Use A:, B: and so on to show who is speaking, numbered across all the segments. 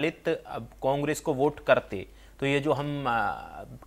A: दलित अब कांग्रेस को वोट करते तो ये जो हम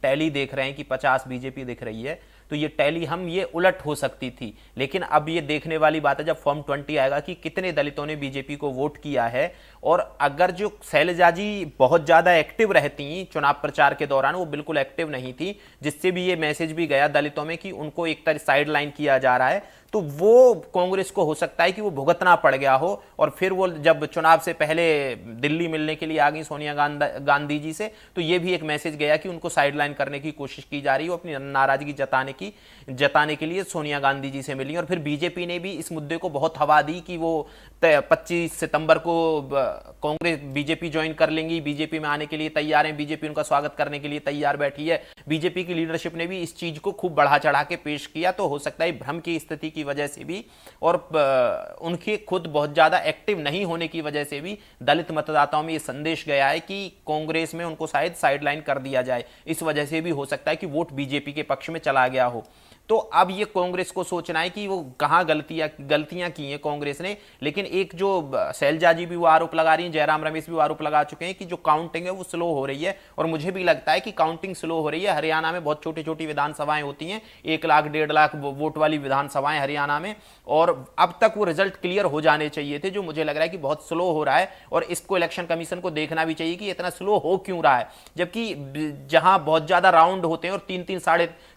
A: टैली देख रहे हैं कि 50 बीजेपी दिख रही है, तो ये टैली हम ये उलट हो सकती थी। लेकिन अब ये देखने वाली बात है जब फॉर्म 20 आएगा कि कितने दलितों ने बीजेपी को वोट किया है। और अगर जो शैलजा जी बहुत ज्यादा एक्टिव रहती चुनाव प्रचार के दौरान, वो बिल्कुल एक्टिव नहीं थी, जिससे भी ये मैसेज भी गया दलितों में कि उनको एक तरह साइड लाइन किया जा रहा है, तो वो कांग्रेस को हो सकता है कि वो भुगतना पड़ गया हो। और फिर वो जब चुनाव से पहले दिल्ली मिलने के लिए आ गई सोनिया गांधी जी से, तो ये भी एक मैसेज गया कि उनको साइडलाइन करने की कोशिश की जा रही है। अपनी नाराजगी जताने के लिए सोनिया गांधी जी से मिली। और फिर बीजेपी ने भी इस मुद्दे को बहुत हवा दी कि वो 25 सितंबर को कांग्रेस बीजेपी ज्वाइन कर लेंगी, बीजेपी में आने के लिए तैयार है, बीजेपी उनका स्वागत करने के लिए तैयार बैठी है। बीजेपी की लीडरशिप ने भी इस चीज को खूब बढ़ा चढ़ा के पेश किया। तो हो सकता है भ्रम की स्थिति की वजह से भी और उनके खुद बहुत ज्यादा एक्टिव नहीं होने की वजह से भी दलित मतदाताओं में यह संदेश गया है कि कांग्रेस में उनको शायद साइडलाइन कर दिया जाए। इस वजह से भी हो सकता है कि वोट बीजेपी के पक्ष में चला गया हो। तो अब ये कांग्रेस को सोचना है कि वो कहां गलतियां की हैं कांग्रेस ने। लेकिन एक जो शैलजा जी भी वो आरोप लगा रही हैं, जयराम रमेश भी वो आरोप लगा चुके हैं कि जो काउंटिंग है वो स्लो हो रही है। और मुझे भी लगता है कि काउंटिंग स्लो हो रही है। हरियाणा में बहुत छोटी छोटी विधानसभाएं होती हैं, 1 लाख 1.5 लाख वोट वाली विधानसभाएं हरियाणा में, और अब तक वो रिजल्ट क्लियर हो जाने चाहिए थे, जो मुझे लग रहा है कि बहुत स्लो हो रहा है। और इसको इलेक्शन कमीशन को देखना भी चाहिए कि इतना स्लो हो क्यों रहा है, जबकि जहां बहुत ज्यादा राउंड होते हैं और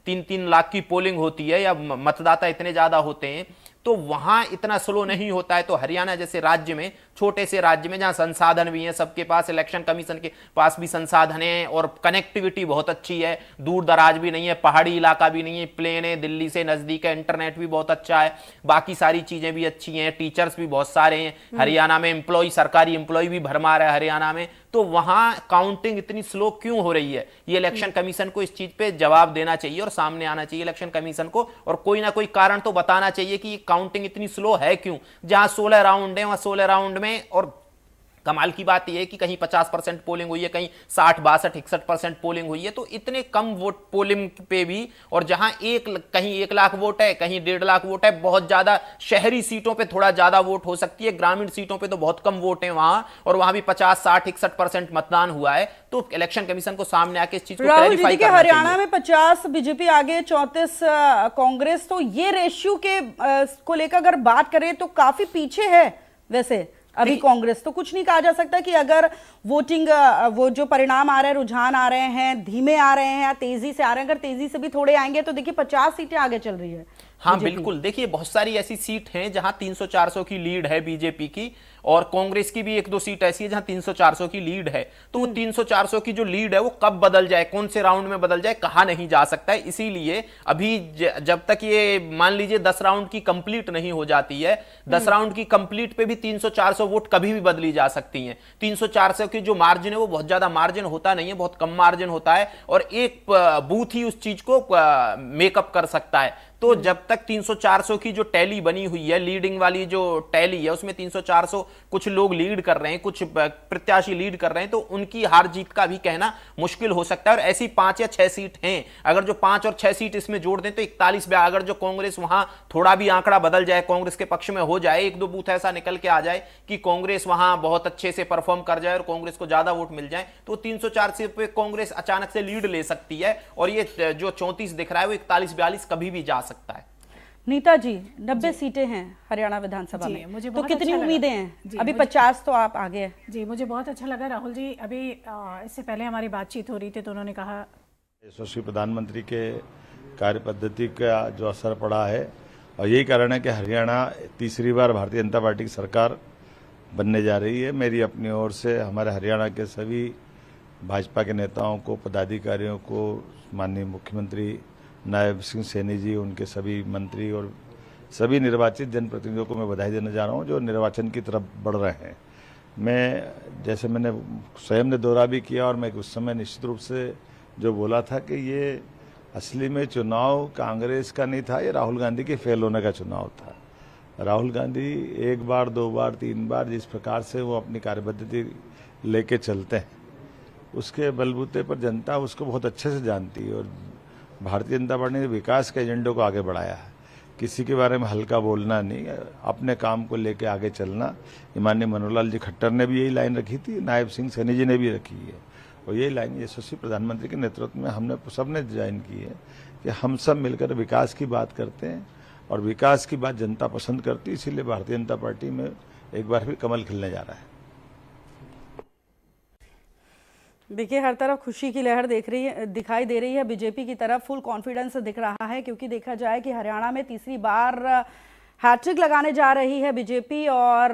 A: 3-3 लाख की पोलिंग होती है या मतदाता इतने ज्यादा होते हैं, तो वहां इतना स्लो नहीं होता है। तो हरियाणा जैसे राज्य में, छोटे से राज्य में जहां संसाधन भी हैं, सबके पास, इलेक्शन कमीशन के पास भी संसाधन है और कनेक्टिविटी बहुत अच्छी है, दूर दराज भी नहीं है, पहाड़ी इलाका भी नहीं है, प्लेन है, दिल्ली से नजदीक है, इंटरनेट भी बहुत अच्छा है, बाकी सारी चीजें भी अच्छी हैं, टीचर्स भी बहुत सारे हैं हरियाणा में, एम्प्लॉय, सरकारी एम्प्लॉय भी भरमार है हरियाणा में। तो वहां काउंटिंग इतनी स्लो क्यों हो रही है, ये इलेक्शन कमीशन को इस चीज पे जवाब देना चाहिए और सामने आना चाहिए इलेक्शन कमीशन को, और कोई ना कोई कारण तो बताना चाहिए कि काउंटिंग इतनी स्लो है क्यों। जहां 16 राउंड है वहां 16 राउंड में, और कमाल की बात यह है कि कहीं 50% पोलिंग हुई है, कहीं 60, 62, 61% पोलिंग हुई है। तो इतने कम वोट पोलिंग पे भी, और जहां कहीं 1 लाख वोट है, कहीं 1.5 लाख वोट है, बहुत ज्यादा शहरी सीटों पे थोड़ा ज्यादा वोट हो सकती है, ग्रामीण सीटों पे तो बहुत कम वोट है वहां, और वहां भी 50, 60, 61% मतदान हुआ है। तो इलेक्शन कमीशन को सामने आके इस चीज को क्लैरिफाई करना चाहिए।
B: हरियाणा में 50 बीजेपी आगे, 34 कांग्रेस, तो ये रेशियो के को लेकर अगर बात करें तो काफी पीछे है वैसे अभी कांग्रेस। तो कुछ नहीं कहा जा सकता कि अगर वोटिंग, वो जो परिणाम आ रहे हैं, रुझान आ रहे हैं, धीमे आ रहे हैं या तेजी से आ रहे हैं, अगर तेजी से भी थोड़े आएंगे तो देखिए 50 सीटें आगे चल रही है।
A: हाँ बिल्कुल, देखिए बहुत सारी ऐसी सीट हैं जहां 300-400 की लीड है बीजेपी की, और कांग्रेस की भी 1-2 सीट ऐसी है जहां 300-400 की लीड है। तो वो 300-400 की जो लीड है वो कब बदल जाए, कौन से राउंड में बदल जाए, कहा नहीं जा सकता है। इसीलिए अभी जब तक ये मान लीजिए 10 राउंड की कंप्लीट नहीं हो जाती है, 10 राउंड की कंप्लीट पे भी 300-400 वोट कभी भी बदली जा सकती हैं। 300-400 की जो मार्जिन है वो बहुत ज्यादा मार्जिन होता नहीं है, बहुत कम मार्जिन होता है, और एक बूथ ही उस चीज को मेकअप कर सकता है। तो जब तक 300-400 की जो टैली बनी हुई है, लीडिंग वाली जो टैली है, उसमें 300-400 कुछ लोग लीड कर रहे हैं, कुछ प्रत्याशी लीड कर रहे हैं, तो उनकी हार जीत का भी कहना मुश्किल हो सकता है। और ऐसी 5 या 6 सीट हैं, अगर जो 5 और 6 सीट इसमें जोड़ दें तो 41। अगर जो कांग्रेस वहां थोड़ा भी आंकड़ा बदल जाए, कांग्रेस के पक्ष में हो जाए, 1-2 बूथ ऐसा निकल के आ जाए कि कांग्रेस वहां बहुत अच्छे से परफॉर्म कर जाए और कांग्रेस को ज्यादा वोट मिल जाए, तो 304 पे कांग्रेस अचानक से लीड ले सकती है। और ये जो 34 दिख रहा है वो 41-42 कभी भी जा सकता है।
B: नीता जी, 90 सीटें हैं हरियाणा विधानसभा में,
C: मुझे
B: तो कितनी
C: अच्छा
B: उम्मीदें हैं? अभी 50 तो आप आगे हैं।
C: जी, मुझे बहुत अच्छा लगा राहुल जी। अभी इससे पहले हमारी बातचीत हो रही थी तो उन्होंने कहा
D: यशस्वी प्रधानमंत्री के कार्य पद्धति का जो असर पड़ा है, और यही कारण है कि हरियाणा तीसरी बार भारतीय जनता पार्टी की सरकार बनने जा रही है। मेरी अपनी ओर से हमारे हरियाणा के सभी भाजपा के नेताओं को, पदाधिकारियों को, माननीय मुख्यमंत्री नायब सिंह सैनी जी, उनके सभी मंत्री और सभी निर्वाचित जनप्रतिनिधियों को मैं बधाई देना जा रहा हूं जो निर्वाचन की तरफ बढ़ रहे हैं। मैं, जैसे मैंने स्वयं ने दौरा भी किया, और मैं उस समय निश्चित रूप से जो बोला था कि ये असली में चुनाव कांग्रेस का नहीं था, ये राहुल गांधी के फेल होने का चुनाव था। राहुल गांधी 1 बार, 2 बार, 3 बार जिस प्रकार से वो अपनी कार्यपद्धति लेके चलते हैं, उसके बलबूते पर जनता उसको बहुत अच्छे से जानती है, और भारतीय जनता पार्टी ने विकास के एजेंडे को आगे बढ़ाया है। किसी के बारे में हल्का बोलना नहीं, अपने काम को लेके आगे चलना। माननीय मनोहर लाल जी खट्टर ने भी यही लाइन रखी थी, नायब सिंह सैनी जी ने भी रखी है, और यही लाइन यशस्वी प्रधानमंत्री के नेतृत्व में हमने सबने डिजाइन की है कि हम सब मिलकर विकास की बात करते हैं और विकास की बात जनता पसंद करती है। इसीलिए भारतीय जनता पार्टी में एक बार फिर कमल खिलने जा रहा है।
B: देखिए, हर तरफ खुशी की लहर दिखाई दे रही है। बीजेपी की तरफ फुल कॉन्फिडेंस दिख रहा है, क्योंकि देखा जाए कि हरियाणा में तीसरी बार हैट्रिक लगाने जा रही है बीजेपी और